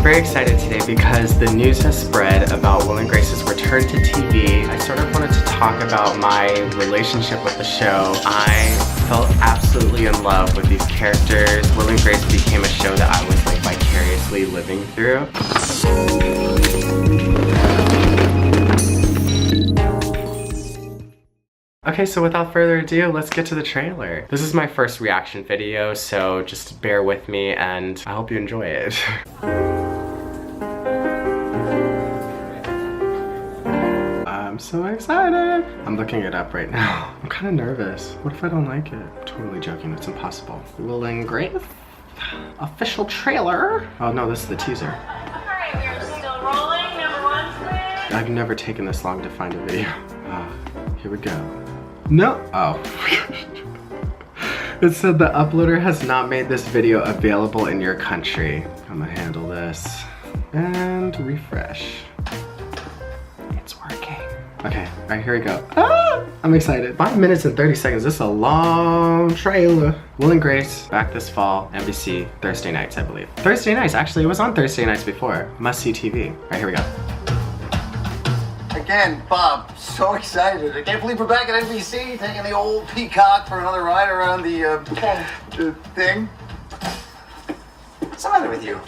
I'm very excited today because the news has spread about Will and Grace's return to TV. I sort of wanted to talk about my relationship with the show. I felt absolutely in love with these characters. Will and Grace became a show that I was like vicariously living through. Okay, so without further ado, let's get to the trailer. This is my first reaction video, so just bear with me and I hope you enjoy it. I'm so excited. I'm looking it up right now. I'm kind of nervous. What if I don't like it? I'm totally joking, it's impossible. Will and Grace official trailer. Oh no, this is the teaser. Alright, we're still rolling. Number 1, please. I've never taken this long to find a video. Here we go. No, oh. It said the uploader has not made this video available in your country. I'm gonna handle this and refresh. It's working. Okay, all right, here we go. Ah, I'm excited. 5 minutes and 30 seconds. This is a long trailer. Will and Grace back this fall, NBC, Thursday nights, I believe. Thursday nights, actually, it was on Thursday nights before. Must see TV. All right, here we go. Again, Bob, so excited. I can't believe we're back at NBC, taking the old Peacock for another ride around the thing. What's the matter with you?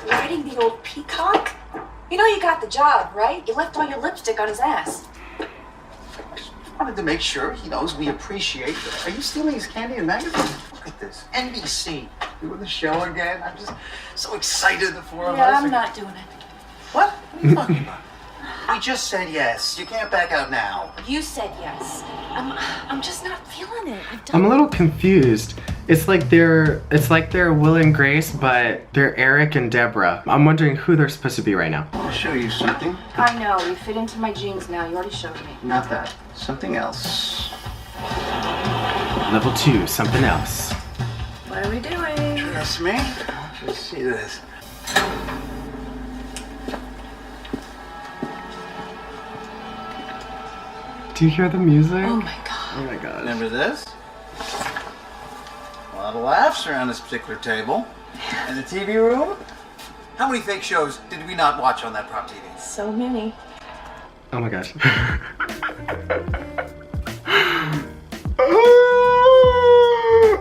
Riding the old Peacock? You know you got the job, right? You left all your lipstick on his ass. Just wanted to make sure he knows we appreciate it. Are you stealing his candy and magazines? Look at this. NBC. Doing the show again. I'm just so excited the four of us. Yeah, I'm not doing it. What? What are you talking about? We just said yes. You can't back out now. You said yes. I'm just not feeling it. I'm a little confused. It's like they're Will and Grace, but they're Eric and Deborah. I'm wondering who they're supposed to be right now. I'll show you something. I know. You fit into my jeans now. You already showed me. Not that. Something else. Level 2, something else. What are we doing? Trust me. Just see this. Do you hear the music? Oh my god. Oh my god. Remember this? A lot of laughs around this particular table. In the TV room? How many fake shows did we not watch on that prop TV? So many. Oh my gosh.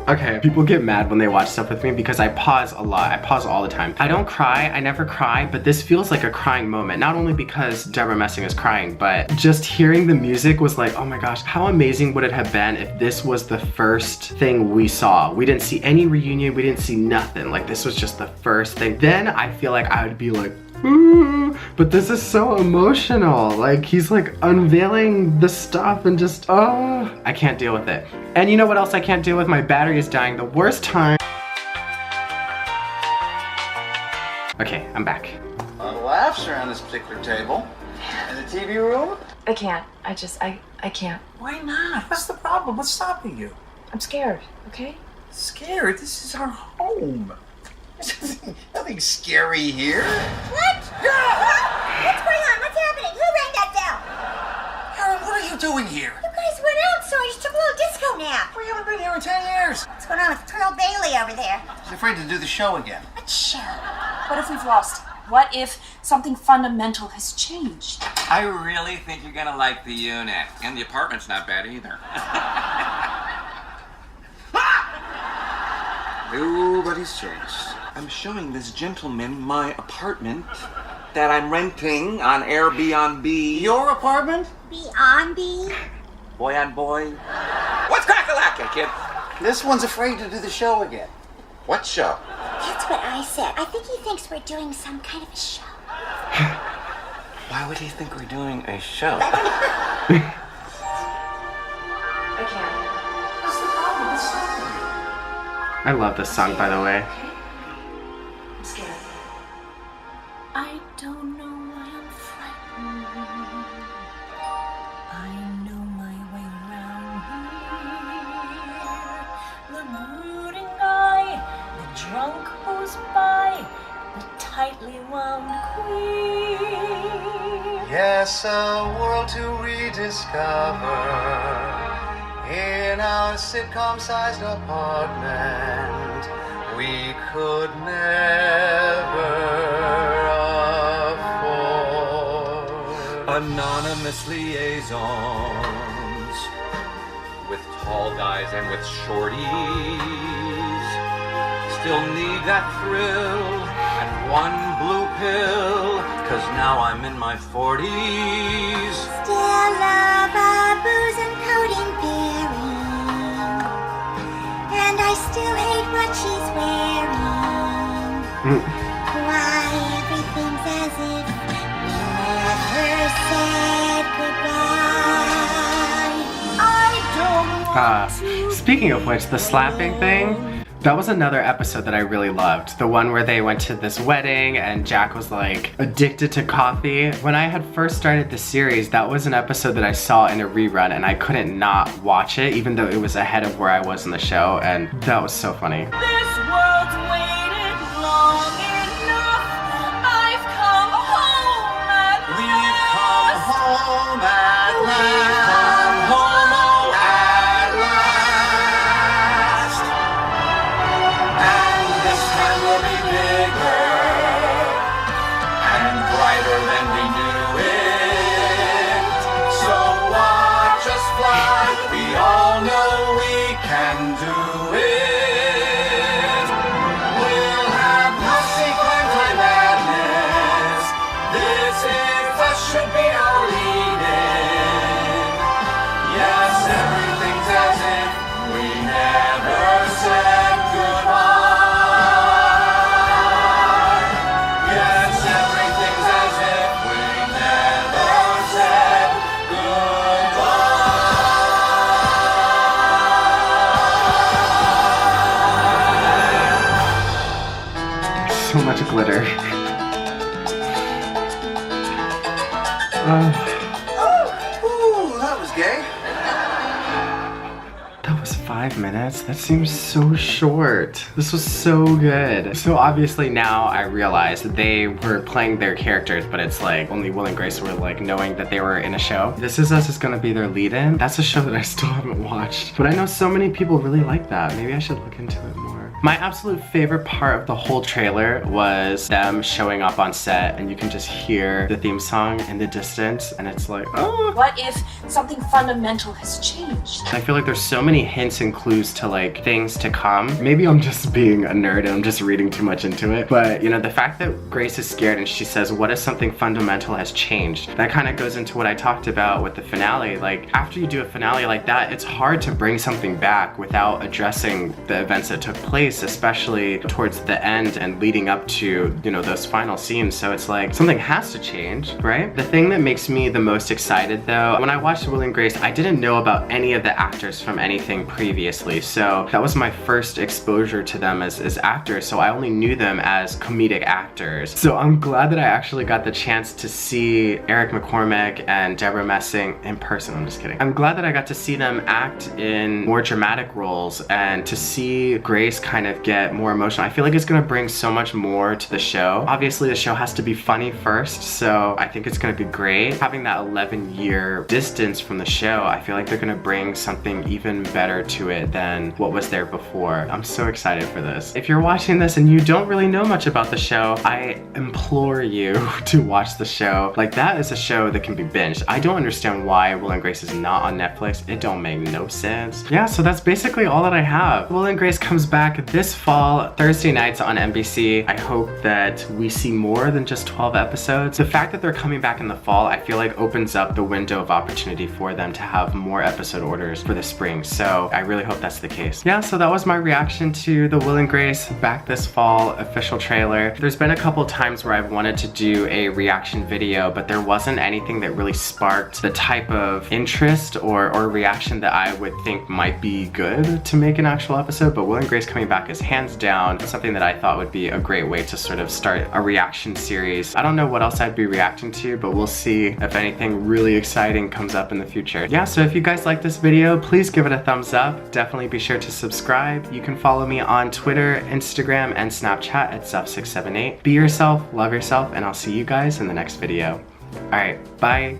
Okay, people get mad when they watch stuff with me because I pause a lot. I pause all the time. I don't cry, I never cry, but this feels like a crying moment. Not only because Deborah Messing is crying, but just hearing the music was like, oh my gosh, how amazing would it have been if this was the first thing we saw? We didn't see any reunion, we didn't see nothing. Like this was just the first thing. Then I feel like I would be like, ooh, but this is so emotional. Like he's like unveiling the stuff and just, oh, I can't deal with it. And you know what else I can't deal with? My battery is dying the worst time. Okay, I'm back. A lot of laughs around this particular table. In the TV room? I can't. I can't. Why not? What's the problem? What's stopping you? I'm scared, okay? Scared? This is our home. There's nothing scary here. What? What's going on? What's happening? Who rang that bell? Aaron, what are you doing here? You guys went out, so I just took a little disco nap. We haven't been here in 10 years. What's going on with Colonel Bailey over there? He's afraid to do the show again. What show? What if we've lost? What if something fundamental has changed? I really think you're gonna like the unit. And the apartment's not bad either. Nobody's changed. I'm showing this gentleman my apartment that I'm renting on Airbnb. Your apartment? Beyond B? Boy on boy. What's crack-a-lackin', kid? This one's afraid to do the show again. What show? That's what I said. I think he thinks we're doing some kind of a show. Why would he think we're doing a show? I can't. What's the problem? What's stopping you? I love this song, by the way. I'm scared. I don't know why I'm frightened. I know my way around here. The brooding eye, the drunk who's by, the tightly wound queen. Yes, a world to rediscover in our sitcom-sized apartment. We could never anonymous liaisons with tall guys and with shorties. Still need that thrill and one blue pill, 'cause now I'm in my 40s. Still love a booze and codeine bearing, and I still hate what she's wearing. Why everything's as if we never said goodbye. I don't want to. Speaking of which, the slapping thing, that was another episode that I really loved. The one where they went to this wedding and Jack was like addicted to coffee. When I had first started the series, that was an episode that I saw in a rerun and I couldn't not watch it, even though it was ahead of where I was in the show, and that was so funny. This world's waited long enough. I've come home at We've come last. home at last. And this time will be bigger and brighter than we knew it. So watch us fly. We all know we can do it. We'll have no secret time madness. This is us, should be our lead-in. Yes, everything's as if we never said goodbye. Yes, everything's as if we never said goodbye. So much glitter. Ooh, that was gay. That was 5 minutes? That seems so short. This was so good. So obviously now I realize that they were playing their characters, but it's like only Will and Grace were like knowing that they were in a show. This Is Us is gonna be their lead-in. That's a show that I still haven't watched, but I know so many people really like that. Maybe I should look into it more. My absolute favorite part of the whole trailer was them showing up on set and you can just hear the theme song in the distance and it's like, oh. What if something fundamental has changed? I feel like there's so many hints and clues to like things to come. Maybe I'm just being a nerd and I'm just reading too much into it, but you know, the fact that Grace is scared and she says, what if something fundamental has changed? That kind of goes into what I talked about with the finale. Like after you do a finale like that, it's hard to bring something back without addressing the events that took place, especially towards the end and leading up to, you know, those final scenes. So it's like something has to change, right? The thing that makes me the most excited though, when I watched Will and Grace, I didn't know about any of the actors from anything previously. So that was my first exposure to them as actors. So I only knew them as comedic actors. So I'm glad that I actually got the chance to see Eric McCormack and Deborah Messing in person. I'm just kidding. I'm glad that I got to see them act in more dramatic roles and to see Grace kind of get more emotional. I feel like it's gonna bring so much more to the show. Obviously the show has to be funny first, so I think it's gonna be great. Having that 11-year distance from the show, I feel like they're gonna bring something even better to it than what was there before. I'm so excited for this. If you're watching this and you don't really know much about the show, I implore you to watch the show. Like that is a show that can be binged. I don't understand why Will and Grace is not on Netflix. It don't make no sense. Yeah, so that's basically all that I have. Will and Grace comes back this fall, Thursday nights on NBC. I hope that we see more than just 12 episodes. The fact that they're coming back in the fall, I feel like opens up the window of opportunity for them to have more episode orders for the spring. So I really hope that's the case. Yeah, so that was my reaction to the Will and Grace back this fall official trailer. There's been a couple times where I've wanted to do a reaction video, but there wasn't anything that really sparked the type of interest or reaction that I would think might be good to make an actual episode. But Will and Grace coming back is hands down something that I thought would be a great way to sort of start a reaction series. I don't know what else I'd be reacting to, but we'll see if anything really exciting comes up in the future. Yeah, so if you guys like this video, please give it a thumbs up. Definitely be sure to subscribe. You can follow me on Twitter, Instagram, and Snapchat at Zuff678. Be yourself, love yourself, and I'll see you guys in the next video. All right, bye.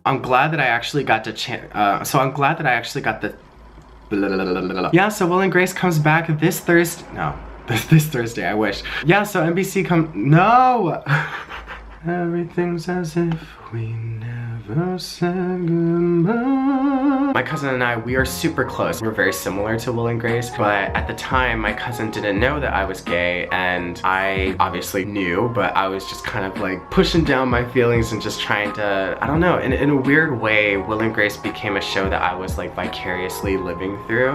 I'm glad that I actually got to Yeah, so Will and Grace comes back this Thursday. No. This Thursday, I wish. Yeah, so NBC no! Everything's as if we never said goodbye. My cousin and I, we are super close. We're very similar to Will and Grace, but at the time, my cousin didn't know that I was gay, and I obviously knew, but I was just kind of like pushing down my feelings and just trying to, I don't know, in a weird way, Will and Grace became a show that I was like vicariously living through.